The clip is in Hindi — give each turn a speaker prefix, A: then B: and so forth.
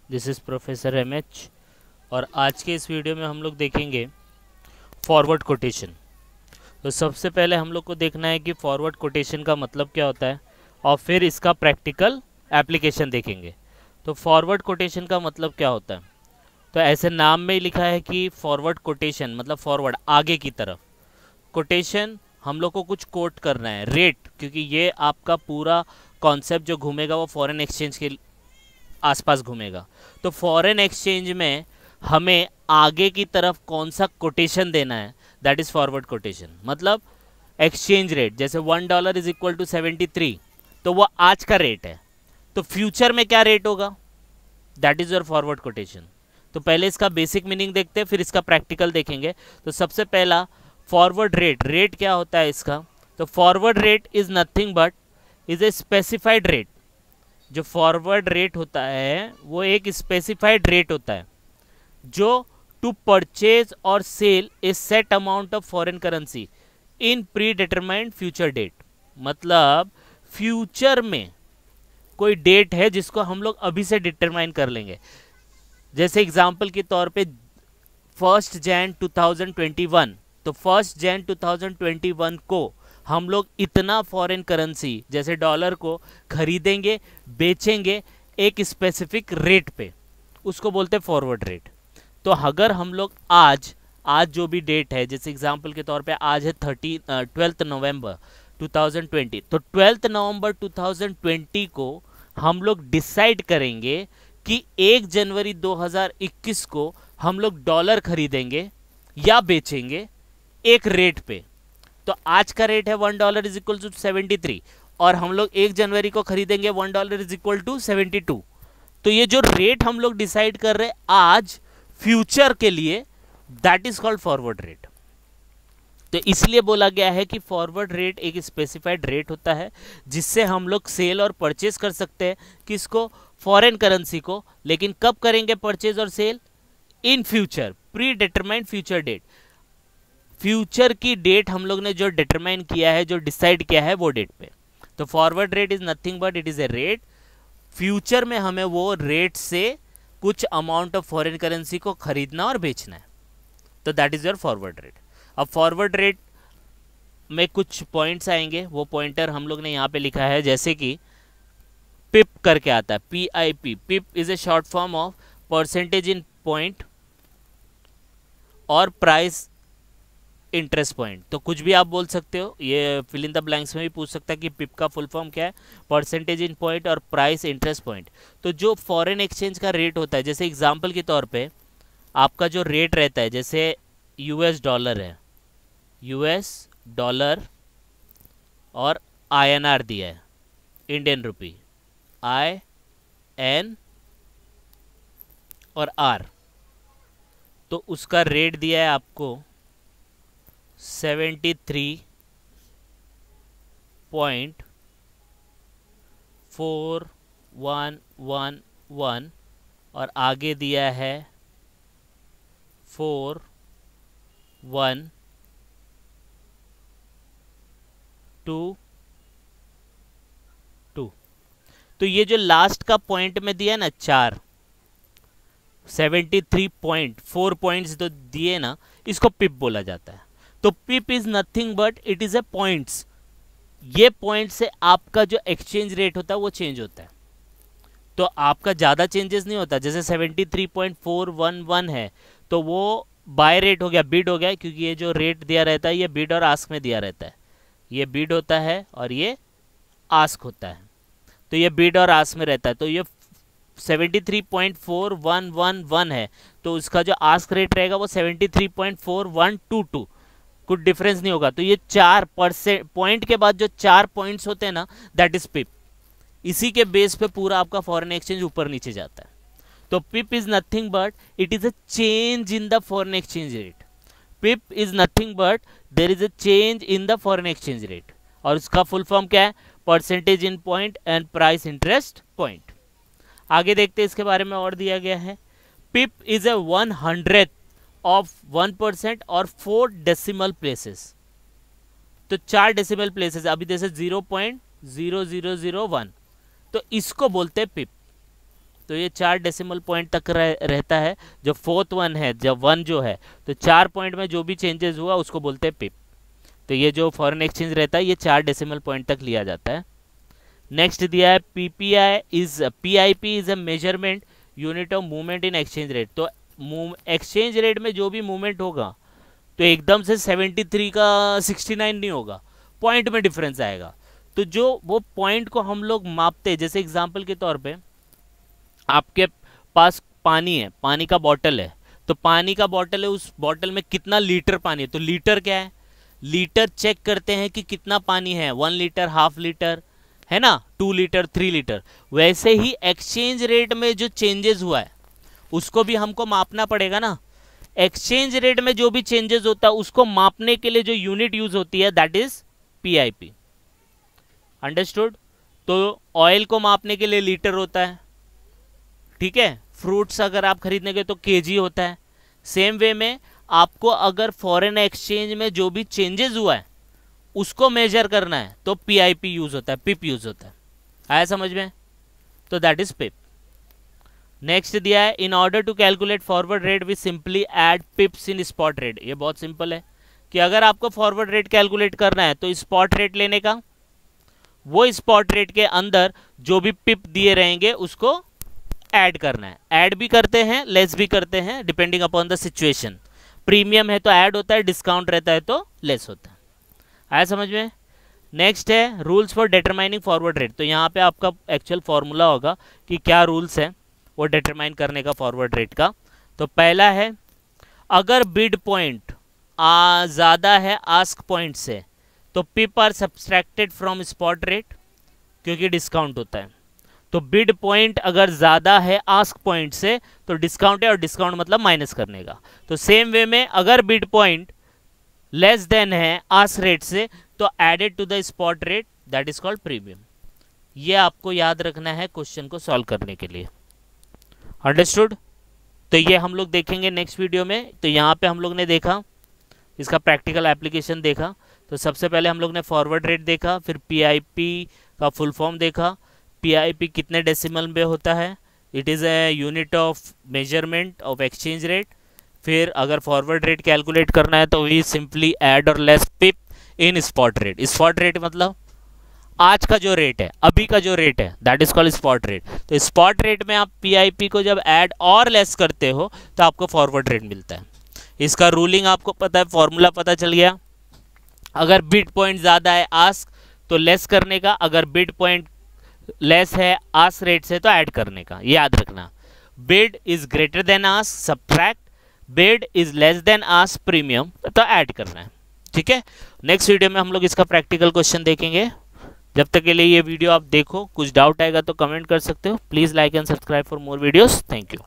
A: दिस इज़ प्रोफेसर एमएच और आज के इस वीडियो में हम लोग देखेंगे फॉरवर्ड कोटेशन। तो सबसे पहले हम लोग को देखना है कि फॉरवर्ड कोटेशन का मतलब क्या होता है और फिर इसका प्रैक्टिकल एप्लीकेशन देखेंगे। तो फॉरवर्ड कोटेशन का मतलब क्या होता है, तो ऐसे नाम में ही लिखा है कि फॉरवर्ड कोटेशन मतलब फॉरवर्ड आगे की तरफ। कोटेशन हम लोग को कुछ कोट करना है, रेट, क्योंकि ये आपका पूरा कॉन्सेप्ट जो घूमेगा वो फॉरेन एक्सचेंज के आसपास घूमेगा। तो फॉरेन एक्सचेंज में हमें आगे की तरफ कौन सा कोटेशन देना है, दैट इज फॉरवर्ड कोटेशन। मतलब एक्सचेंज रेट, जैसे $1 इज इक्वल टू 73, तो वो आज का रेट है। तो फ्यूचर में क्या रेट होगा, that is your forward quotation. तो पहले इसका बेसिक मीनिंग देखते हैं, फिर इसका प्रैक्टिकल देखेंगे। तो सबसे पहला फॉरवर्ड रेट, रेट क्या होता है इसका। तो forward rate is nothing but is a specified rate. जो फॉरवर्ड रेट होता है वो एक स्पेसिफाइड रेट होता है जो टू परचेज और sell a set amount of foreign currency in predetermined future date. मतलब फ्यूचर में कोई डेट है जिसको हम लोग अभी से डिटरमाइन कर लेंगे। जैसे एग्जांपल के तौर पे 1 जनवरी 2021, तो 1 जनवरी 2021 को हम लोग इतना फॉरेन करेंसी जैसे डॉलर को खरीदेंगे बेचेंगे एक स्पेसिफिक रेट पे, उसको बोलते हैं फॉरवर्ड रेट। तो अगर हम लोग आज जो भी डेट है, जैसे एग्जांपल के तौर पे आज है 12 नवंबर 2020, तो 12 नवंबर 2020 को हम लोग डिसाइड करेंगे कि 1 जनवरी 2021 को हम लोग डॉलर खरीदेंगे या बेचेंगे एक रेट पे। तो आज का रेट है $1 इज इक्वल टू 73 और हम लोग 1 जनवरी को खरीदेंगे $1 इज इक्वल टू 72। तो ये जो रेट हम लोग डिसाइड कर रहे हैं आज फ्यूचर के लिए, that is called forward rate. तो इसलिए बोला गया है कि फॉरवर्ड रेट एक स्पेसिफाइड रेट होता है जिससे हम लोग सेल और परचेज कर सकते हैं, किसको, फॉरेन करेंसी को। लेकिन कब करेंगे परचेज और sell, in future, predetermined future date. Future की डेट हम लोग ने जो डिटरमाइन किया है, जो डिसाइड किया है, वो डेट पे। तो forward rate is nothing but it is a rate. Future में हमें वो रेट से कुछ अमाउंट ऑफ फॉरेन करेंसी को खरीदना और बेचना है, तो that is your forward rate. अब फॉरवर्ड रेट में कुछ पॉइंट्स आएंगे, वो पॉइंटर हम लोग ने यहाँ पे लिखा है, जैसे कि पिप करके आता है, PIP। Pip is a short form of percentage in point और प्राइस इंटरेस्ट पॉइंट। तो कुछ भी आप बोल सकते हो, ये फिल इन द ब्लैंक्स में भी पूछ सकता है कि पिप का फुल फॉर्म क्या है, परसेंटेज इन पॉइंट और प्राइस इंटरेस्ट पॉइंट। तो जो फॉरेन एक्सचेंज का रेट होता है, जैसे एग्जांपल के तौर पे आपका जो रेट रहता है, जैसे US डॉलर है, US डॉलर और INR दिया है, इंडियन रुपी, IN और R, तो उसका रेट दिया है आपको 73.4111 और आगे दिया है 4122। तो ये जो लास्ट का पॉइंट में दिया ना 4, 73 पॉइंट, 4 पॉइंट्स तो दिए ना, इसको पिप बोला जाता है। तो pip is nothing but it is a points. ये पॉइंट से आपका जो एक्सचेंज रेट होता है वो चेंज होता है। तो आपका ज़्यादा चेंजेस नहीं होता। जैसे 73.411 है तो वो बाय रेट हो गया, बिड हो गया, क्योंकि ये जो रेट दिया रहता है ये बिड और आस्क में दिया रहता है। ये बिड होता है और ये आस्क होता है, तो ये बिड और आस्क में रहता है। तो ये 73.4111 है, तो उसका जो आस्क रेट रहेगा वो 73.4122, कुछ डिफरेंस नहीं होगा। तो ये 4% पॉइंट के बाद जो 4 पॉइंट्स होते हैं ना, दैट इज पिप। इसी के बेस पे पूरा आपका फॉरेन एक्सचेंज ऊपर नीचे जाता है। तो pip is nothing but it is a change in the foreign exchange rate. Pip is nothing but there is a change in the foreign exchange rate, और उसका फुल फॉर्म क्या है, percentage in point and price interest point. आगे देखते हैं इसके बारे में और दिया गया है। पिप इज ए 100th ऑफ 1% और 4 डेसिमल प्लेसेस। तो 4 डेसिमल प्लेसेस, अभी जैसे 0.0001, तो इसको बोलते हैं पिप। तो ये 4 डेसिमल पॉइंट तक रहता है। जो फोर्थ वन है, जब 1 जो है, तो 4 पॉइंट में जो भी चेंजेस हुआ उसको बोलते हैं पिप। तो ये जो फॉरेन एक्सचेंज रहता है ये 4 डेसिमल पॉइंट तक लिया जाता है। नेक्स्ट दिया है PIP is a measurement unit of movement in exchange rate. तो एक्सचेंज रेट में जो भी मूवमेंट होगा तो एकदम से 73 का 69 नहीं होगा, पॉइंट में डिफरेंस आएगा। तो जो वो पॉइंट को हम लोग मापते हैं, जैसे एग्जांपल के तौर पे आपके पास पानी है, पानी का बॉटल है, तो पानी का बॉटल है, उस बॉटल में कितना लीटर पानी है, तो लीटर क्या है, लीटर चेक करते हैं कि कितना पानी है, 1 लीटर, हाफ लीटर, है ना, 2 लीटर, 3 लीटर। वैसे ही एक्सचेंज रेट में जो चेंजेस हुआ है उसको भी हमको मापना पड़ेगा ना। एक्सचेंज रेट में जो भी चेंजेस होता है उसको मापने के लिए जो यूनिट यूज होती है दैट इज पीआईपी। अंडरस्टूड। तो ऑयल को मापने के लिए लीटर होता है, ठीक है। फ्रूट्स अगर आप खरीदने गए तो केजी होता है। सेम वे में आपको अगर फॉरेन एक्सचेंज में जो भी चेंजेस हुआ है उसको मेजर करना है तो पीआईपी यूज होता है, पिप यूज होता है। आया समझ में? तो दैट इज पिप। नेक्स्ट दिया है in order to calculate forward rate we simply add pips in spot rate. ये बहुत सिंपल है कि अगर आपको फॉरवर्ड रेट कैलकुलेट करना है तो स्पॉट रेट लेने का, वो स्पॉट रेट के अंदर जो भी पिप दिए रहेंगे उसको ऐड करना है। ऐड भी करते हैं, लेस भी करते हैं, depending upon the situation. Premium है तो ऐड होता है, डिस्काउंट रहता है तो लेस होता है। आया समझ में? नेक्स्ट है rules for determining forward rate. तो यहाँ पे आपका एक्चुअल फॉर्मूला होगा कि क्या रूल्स है वो डिटरमाइन करने का फॉरवर्ड रेट का। तो पहला है अगर बिड पॉइंट ज़्यादा है आस्क पॉइंट से तो pip are subtracted from spot rate, क्योंकि डिस्काउंट होता है। तो बिड पॉइंट अगर ज़्यादा है आस्क पॉइंट से तो डिस्काउंट है, और डिस्काउंट मतलब माइनस करने का। तो सेम वे में अगर बिड पॉइंट लेस देन है आस्क रेट से तो added to the spot rate, that is called premium. ये आपको याद रखना है क्वेश्चन को सॉल्व करने के लिए। अंडरस्टूड? तो ये हम लोग देखेंगे नेक्स्ट वीडियो में। तो यहाँ पे हम लोग ने देखा, इसका प्रैक्टिकल एप्लीकेशन देखा। तो सबसे पहले हम लोग ने फॉरवर्ड रेट देखा, फिर पीआईपी का फुल फॉर्म देखा। पीआईपी कितने डेसिमल में होता है, it is a unit of measurement of exchange rate. फिर अगर फॉरवर्ड रेट कैलकुलेट करना है तो वी सिंपली ऐड और लेस पिप इन स्पॉट रेट। स्पॉट रेट मतलब आज का जो रेट है, अभी का जो रेट है, that is called spot rate. तो स्पॉट रेट में आप पीआईपी को जब ऐड और लेस करते हो तो आपको फॉरवर्ड रेट मिलता है। इसका रूलिंग आपको पता है, फॉर्मूला पता चल गया। अगर बिड पॉइंट ज़्यादा है आस्क तो लेस करने का, अगर बिड पॉइंट लेस है आस्क रेट से तो ऐड करने का। याद रखना, bid is greater than ask subtract, bid is less than ask premium तो ऐड करना है। ठीक है, नेक्स्ट वीडियो में हम लोग इसका प्रैक्टिकल क्वेश्चन देखेंगे। जब तक के लिए ये वीडियो आप देखो, कुछ डाउट आएगा तो कमेंट कर सकते हो। Please like and subscribe for more videos. Thank you.